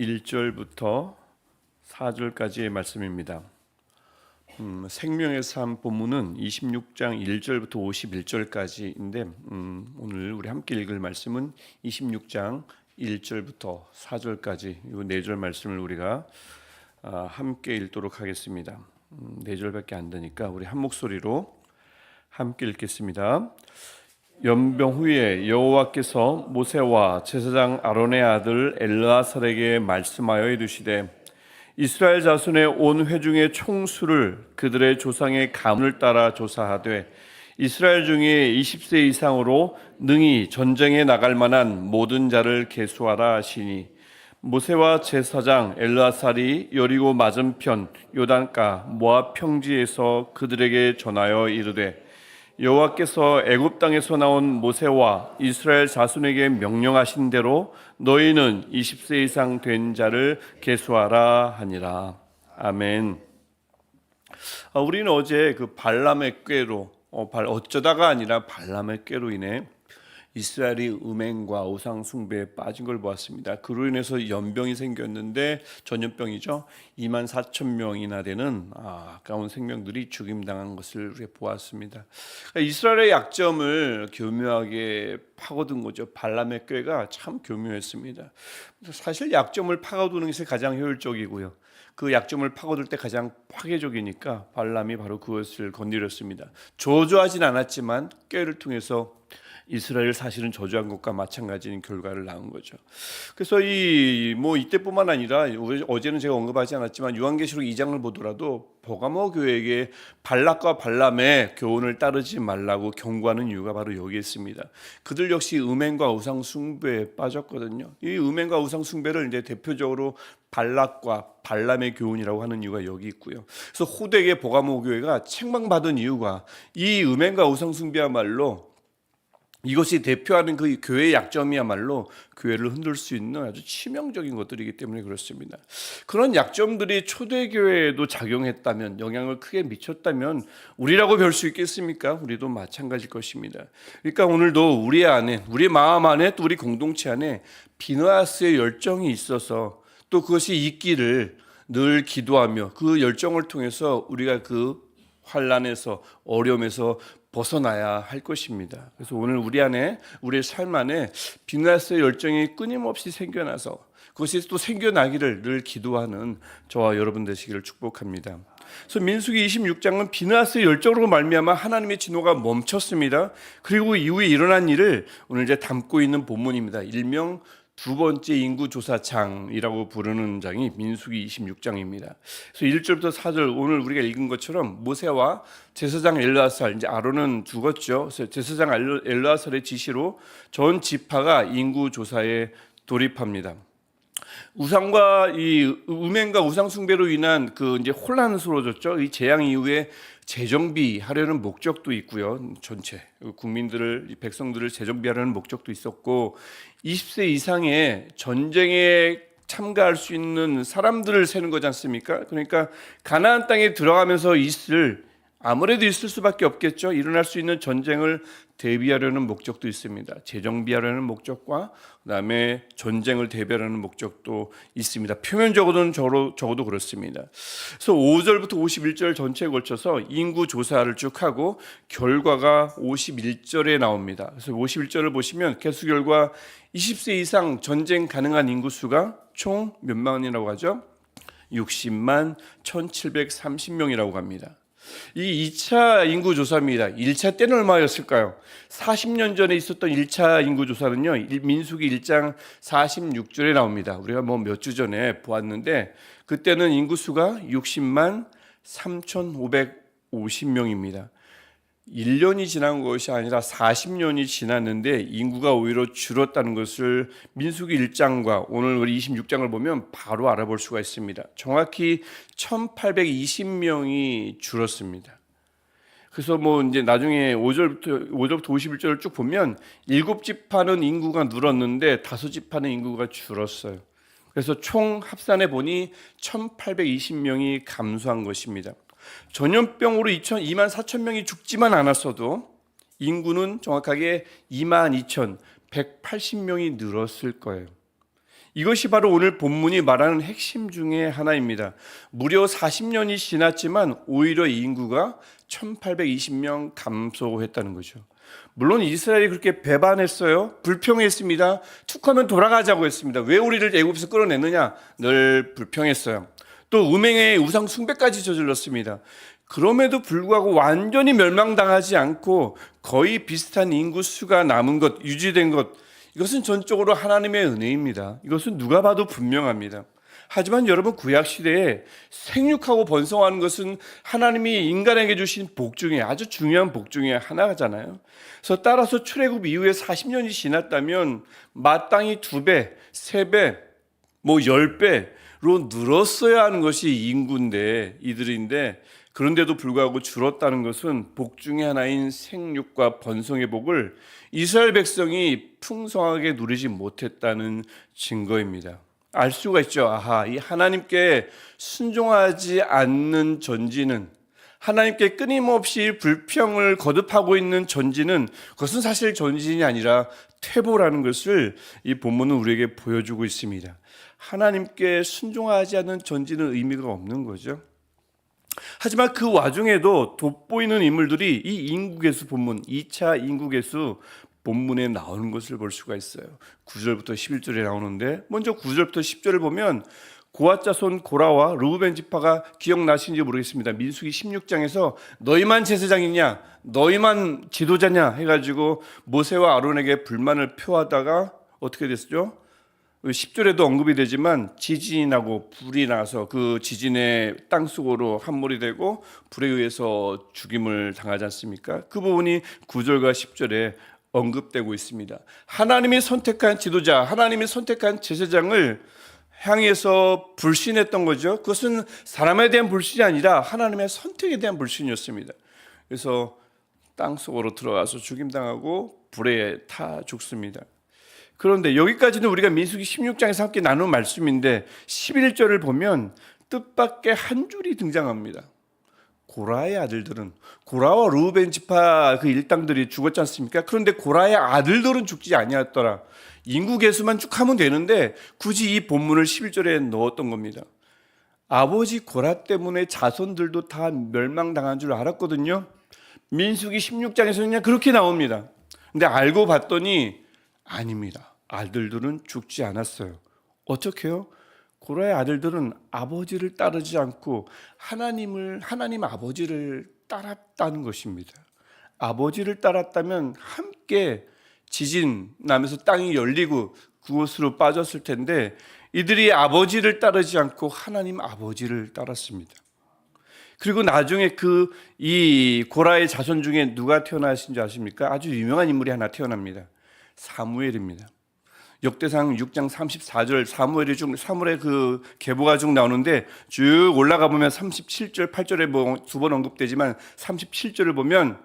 1절부터 4절까지의 말씀입니다. 생명의 삶 본문은 26장 1절부터 51절까지인데 오늘 우리 함께 읽을 말씀은 26장 1절부터 4절까지 이 4절 말씀을 우리가 함께 읽도록 하겠습니다. 4절밖에 안 되니까 우리 한 목소리로 함께 읽겠습니다. 연병 후에 여호와께서 모세와 제사장 아론의 아들 엘르아살에게 말씀하여 이르시되 이스라엘 자손의 온 회중의 총수를 그들의 조상의 가문을 따라 조사하되 이스라엘 중에 20세 이상으로 능히 전쟁에 나갈 만한 모든 자를 계수하라 하시니 모세와 제사장 엘르아살이 여리고 맞은편 요단가 모압 평지에서 그들에게 전하여 이르되 여호와께서 애굽 땅에서 나온 모세와 이스라엘 자손에게 명령하신 대로 너희는 20세 이상 된 자를 계수하라 하니라. 아멘. 우리는 어제 그 발람의 꾀로 어쩌다가 아니라 발람의 꾀로 인해 이스라엘이 음행과 우상 숭배에 빠진 걸 보았습니다. 그로 인해서 연병이 생겼는데 전염병이죠. 24,000명이나 되는 아까운 생명들이 죽임당한 것을 우리가 보았습니다. 이스라엘의 약점을 교묘하게 파고든 거죠. 발람의 꾀가 참 교묘했습니다. 사실 약점을 파고드는 것이 가장 효율적이고요. 그 약점을 파고들 때 가장 파괴적이니까 발람이 바로 그것을 건드렸습니다. 저주하진 않았지만 꾀를 통해서 이스라엘 사실은 저주한 것과 마찬가지인 결과를 낳은 거죠. 그래서 이때뿐만 아니라 어제는 제가 언급하지 않았지만 요한계시록 2장을 보더라도 버가모 교회에게 발락과 발람의 교훈을 따르지 말라고 경고하는 이유가 바로 여기에 있습니다. 그들 역시 음행과 우상 숭배에 빠졌거든요. 이 음행과 우상 숭배를 이제 대표적으로 발락과 발람의 교훈이라고 하는 이유가 여기 있고요. 그래서 호되게 버가모 교회가 책망받은 이유가 이 음행과 우상 숭배야말로 이것이 대표하는 그 교회의 약점이야말로 교회를 흔들 수 있는 아주 치명적인 것들이기 때문에 그렇습니다. 그런 약점들이 초대교회에도 작용했다면, 영향을 크게 미쳤다면 우리라고 별 수 있겠습니까? 우리도 마찬가지일 것입니다. 그러니까 오늘도 우리 안에, 우리 마음 안에, 또 우리 공동체 안에 비느하스의 열정이 있어서 또 그것이 있기를 늘 기도하며 그 열정을 통해서 우리가 그 환난에서 어려움에서 벗어나야 할 것입니다. 그래서 오늘 우리 안에, 우리의 삶 안에 비느하스의 열정이 끊임없이 생겨나서 그것이 또 생겨나기를 늘 기도하는 저와 여러분 되시기를 축복합니다. 그래서 민수기 26장은 비느하스의 열정으로 말미암아 하나님의 진노가 멈췄습니다. 그리고 이후에 일어난 일을 오늘 이제 담고 있는 본문입니다. 일명 두 번째 인구조사장이라고 부르는 장이 민수기 26장입니다. 그래서 1절부터 4절 오늘 우리가 읽은 것처럼 모세와 제사장 엘르아살, 이제 아론은 죽었죠. 그래서 제사장 엘르아살의 지시로 전 지파가 인구조사에 돌입합니다. 우상과 이 음행과 우상 숭배로 인한 그 이제 혼란스러워졌죠. 이 재앙 이후에 재정비하려는 목적도 있고요. 전체 국민들을, 백성들을 재정비하려는 목적도 있었고 20세 이상의 전쟁에 참가할 수 있는 사람들을 세는 거지 않습니까? 그러니까 가나안 땅에 들어가면서 아무래도 있을 수밖에 없겠죠. 일어날 수 있는 전쟁을 대비하려는 목적도 있습니다. 재정비하려는 목적과 그다음에 전쟁을 대비하려는 목적도 있습니다. 표면적으로는 적어도 그렇습니다. 그래서 5절부터 51절 전체에 걸쳐서 인구 조사를 쭉 하고 결과가 51절에 나옵니다. 그래서 51절을 보시면 개수 결과 20세 이상 전쟁 가능한 인구수가 총 몇 만이라고 하죠? 60만 1730명이라고 합니다. 이 2차 인구조사입니다. 1차 때는 얼마였을까요? 40년 전에 있었던 1차 인구조사는요, 민수기 1장 46절에 나옵니다. 우리가 몇 주 전에 보았는데 그때는 인구수가 60만 3550명입니다. 1년이 지난 것이 아니라 40년이 지났는데 인구가 오히려 줄었다는 것을 민수기 1장과 오늘 우리 26장을 보면 바로 알아볼 수가 있습니다. 정확히 1820명이 줄었습니다. 그래서 이제 나중에 5절부터 51절을 쭉 보면 7지파는 인구가 늘었는데 5지파는 인구가 줄었어요. 그래서 총 합산해 보니 1820명이 감소한 것입니다. 전염병으로 24,000명이 죽지만 않았어도 인구는 정확하게 22,180명이 늘었을 거예요. 이것이 바로 오늘 본문이 말하는 핵심 중에 하나입니다. 무려 40년이 지났지만 오히려 인구가 1820명 감소했다는 거죠. 물론 이스라엘이 그렇게 배반했어요. 불평했습니다. 툭하면 돌아가자고 했습니다. 왜 우리를 애굽에서 끌어냈느냐? 늘 불평했어요. 또 음행에 우상 숭배까지 저질렀습니다. 그럼에도 불구하고 완전히 멸망당하지 않고 거의 비슷한 인구 수가 남은 것, 유지된 것, 이것은 전적으로 하나님의 은혜입니다. 이것은 누가 봐도 분명합니다. 하지만 여러분, 구약 시대에 생육하고 번성하는 것은 하나님이 인간에게 주신 복 중에 아주 중요한 복 중에 하나잖아요. 그래서 따라서 출애굽 이후에 40년이 지났다면 마땅히 2배, 3배, 10배로 늘었어야 하는 것이 인구인데, 이들인데, 그런데도 불구하고 줄었다는 것은 복 중에 하나인 생육과 번성의 복을 이스라엘 백성이 풍성하게 누리지 못했다는 증거입니다. 알 수가 있죠. 아하, 이 하나님께 순종하지 않는 전지는, 하나님께 끊임없이 불평을 거듭하고 있는 전지는, 그것은 사실 전진이 아니라 퇴보라는 것을 이 본문은 우리에게 보여주고 있습니다. 하나님께 순종하지 않는 전지는 의미가 없는 거죠. 하지만 그 와중에도 돋보이는 인물들이 이 인구계수 본문, 2차 인구계수 본문에 나오는 것을 볼 수가 있어요. 9절부터 11절에 나오는데, 먼저 9절부터 10절을 보면 고앗 자손 고라와 르우벤 지파가 기억나시는지 모르겠습니다. 민수기 16장에서 너희만 제사장이냐, 너희만 지도자냐 해가지고 모세와 아론에게 불만을 표하다가 어떻게 됐죠? 10절에도 언급이 되지만 지진이 나고 불이 나서 그 지진의 땅속으로 함몰이 되고 불에 의해서 죽임을 당하지 않습니까? 그 부분이 9절과 10절에 언급되고 있습니다. 하나님이 선택한 지도자, 하나님이 선택한 제사장을 향해서 불신했던 거죠. 그것은 사람에 대한 불신이 아니라 하나님의 선택에 대한 불신이었습니다. 그래서 땅속으로 들어가서 죽임당하고 불에 타 죽습니다. 그런데 여기까지는 우리가 민수기 16장에서 함께 나눈 말씀인데 11절을 보면 뜻밖의 한 줄이 등장합니다. 고라의 아들들은, 고라와 르우벤 지파 그 일당들이 죽었지 않습니까? 그런데 고라의 아들들은 죽지 아니하였더라. 인구 계수만 쭉 하면 되는데 굳이 이 본문을 11절에 넣었던 겁니다. 아버지 고라 때문에 자손들도 다 멸망당한 줄 알았거든요. 민수기 16장에서 그냥 그렇게 나옵니다. 근데 알고 봤더니 아닙니다. 아들들은 죽지 않았어요. 어떻게요? 고라의 아들들은 아버지를 따르지 않고 하나님 아버지를 따랐다는 것입니다. 아버지를 따랐다면 함께 지진 나면서 땅이 열리고 그곳으로 빠졌을 텐데 이들이 아버지를 따르지 않고 하나님 아버지를 따랐습니다. 그리고 나중에 이 고라의 자손 중에 누가 태어나신 줄 아십니까? 아주 유명한 인물이 하나 태어납니다. 사무엘입니다. 역대상 6장 34절 사무엘의 그 계보가 쭉 나오는데 쭉 올라가 보면 37절, 8절에 두 번 언급되지만 37절을 보면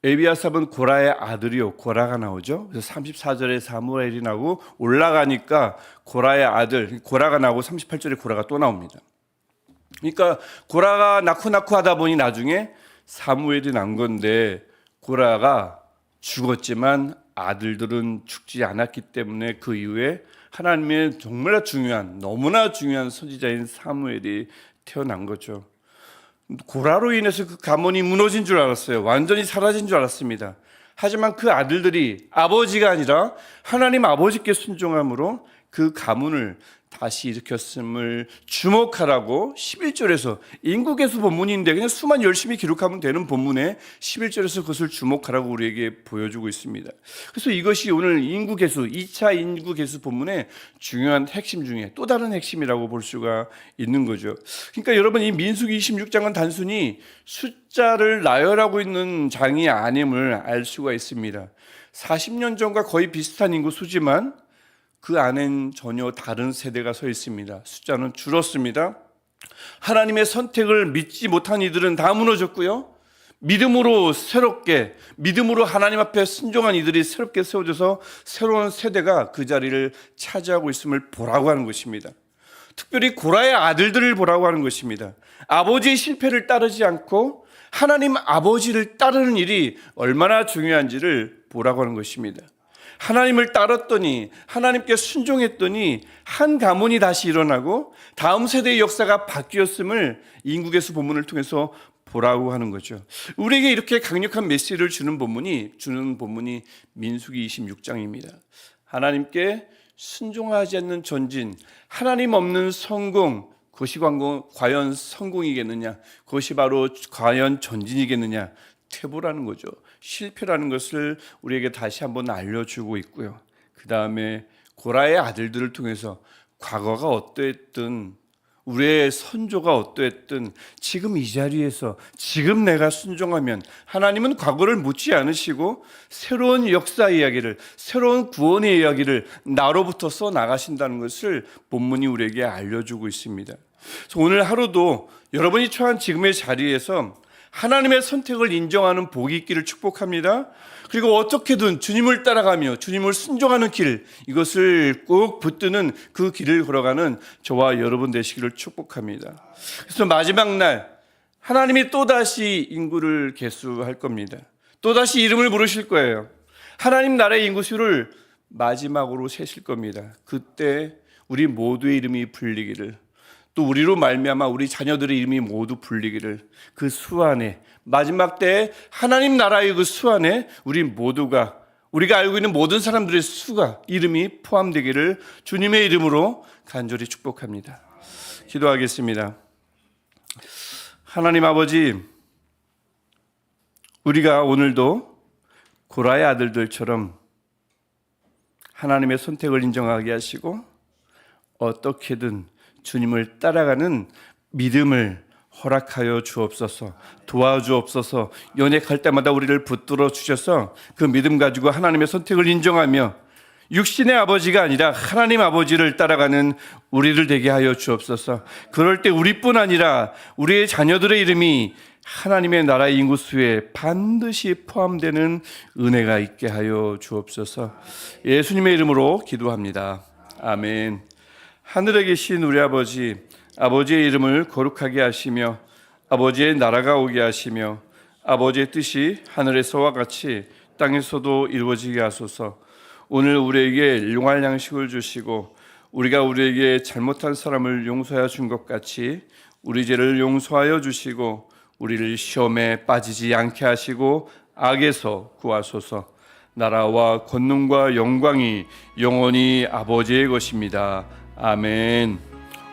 에비아삽은 고라의 아들이요, 고라가 나오죠. 그래서 34절에 사무엘이 나오고 올라가니까 고라의 아들 고라가 나오고 38절에 고라가 또 나옵니다. 그러니까 고라가 낳고 하다 보니 나중에 사무엘이 난 건데 고라가 죽었지만 아들들은 죽지 않았기 때문에 그 이후에 하나님의 정말 너무나 중요한 선지자인 사무엘이 태어난 거죠. 고라로 인해서 그 가문이 무너진 줄 알았어요. 완전히 사라진 줄 알았습니다. 하지만 그 아들들이 아버지가 아니라 하나님 아버지께 순종함으로 그 가문을 다시 일으켰음을 주목하라고 11절에서 인구계수 본문인데 그냥 수만 열심히 기록하면 되는 본문에 11절에서 그것을 주목하라고 우리에게 보여주고 있습니다. 그래서 이것이 오늘 인구계수 2차 인구계수 본문의 중요한 핵심 중에 또 다른 핵심이라고 볼 수가 있는 거죠. 그러니까 여러분, 이 민수기 26장은 단순히 숫자를 나열하고 있는 장이 아님을 알 수가 있습니다. 40년 전과 거의 비슷한 인구 수지만 그 안엔 전혀 다른 세대가 서 있습니다. 숫자는 줄었습니다. 하나님의 선택을 믿지 못한 이들은 다 무너졌고요. 믿음으로 하나님 앞에 순종한 이들이 새롭게 세워져서 새로운 세대가 그 자리를 차지하고 있음을 보라고 하는 것입니다. 특별히 고라의 아들들을 보라고 하는 것입니다. 아버지의 실패를 따르지 않고 하나님 아버지를 따르는 일이 얼마나 중요한지를 보라고 하는 것입니다. 하나님을 따랐더니 하나님께 순종했더니 한 가문이 다시 일어나고 다음 세대의 역사가 바뀌었음을 인국에서 본문을 통해서 보라고 하는 거죠. 우리에게 이렇게 강력한 메시지를 주는 본문이 민수기 26장입니다. 하나님께 순종하지 않는 전진, 하나님 없는 성공, 그것이 과연 성공이겠느냐? 그것이 바로 과연 전진이겠느냐? 퇴보라는 거죠. 실패라는 것을 우리에게 다시 한번 알려주고 있고요. 그 다음에 고라의 아들들을 통해서 과거가 어떠했든 우리의 선조가 어떠했든 지금 이 자리에서 지금 내가 순종하면 하나님은 과거를 묻지 않으시고 새로운 역사 이야기를, 새로운 구원의 이야기를 나로부터 써나가신다는 것을 본문이 우리에게 알려주고 있습니다. 그래서 오늘 하루도 여러분이 처한 지금의 자리에서 하나님의 선택을 인정하는 복이 있기를 축복합니다. 그리고 어떻게든 주님을 따라가며 주님을 순종하는 길, 이것을 꼭 붙드는 그 길을 걸어가는 저와 여러분 되시기를 축복합니다. 그래서 마지막 날 하나님이 또다시 인구를 계수할 겁니다. 또다시 이름을 부르실 거예요. 하나님 나라의 인구수를 마지막으로 세실 겁니다. 그때 우리 모두의 이름이 불리기를, 또 우리로 말미암아 우리 자녀들의 이름이 모두 불리기를, 그 수 안에 마지막 때에 하나님 나라의 그 수 안에 우리 모두가, 우리가 알고 있는 모든 사람들의 수가, 이름이 포함되기를 주님의 이름으로 간절히 축복합니다. 기도하겠습니다. 하나님 아버지, 우리가 오늘도 고라의 아들들처럼 하나님의 선택을 인정하게 하시고 어떻게든 주님을 따라가는 믿음을 허락하여 주옵소서. 도와주옵소서. 연약할 때마다 우리를 붙들어 주셔서 그 믿음 가지고 하나님의 선택을 인정하며 육신의 아버지가 아니라 하나님 아버지를 따라가는 우리를 되게 하여 주옵소서. 그럴 때 우리뿐 아니라 우리의 자녀들의 이름이 하나님의 나라의 인구수에 반드시 포함되는 은혜가 있게 하여 주옵소서. 예수님의 이름으로 기도합니다. 아멘. 하늘에 계신 우리 아버지, 아버지의 이름을 거룩하게 하시며 아버지의 나라가 오게 하시며 아버지의 뜻이 하늘에서와 같이 땅에서도 이루어지게 하소서. 오늘 우리에게 용할 양식을 주시고 우리가 우리에게 잘못한 사람을 용서하여 준 것 같이 우리 죄를 용서하여 주시고 우리를 시험에 빠지지 않게 하시고 악에서 구하소서. 나라와 권능과 영광이 영원히 아버지의 것입니다. 아멘.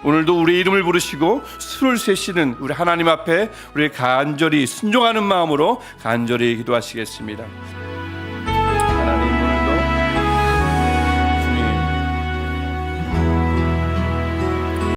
오늘도 우리 이름을 부르시고 수를 세시는 우리 하나님 앞에 우리 간절히 순종하는 마음으로 간절히 기도하시겠습니다.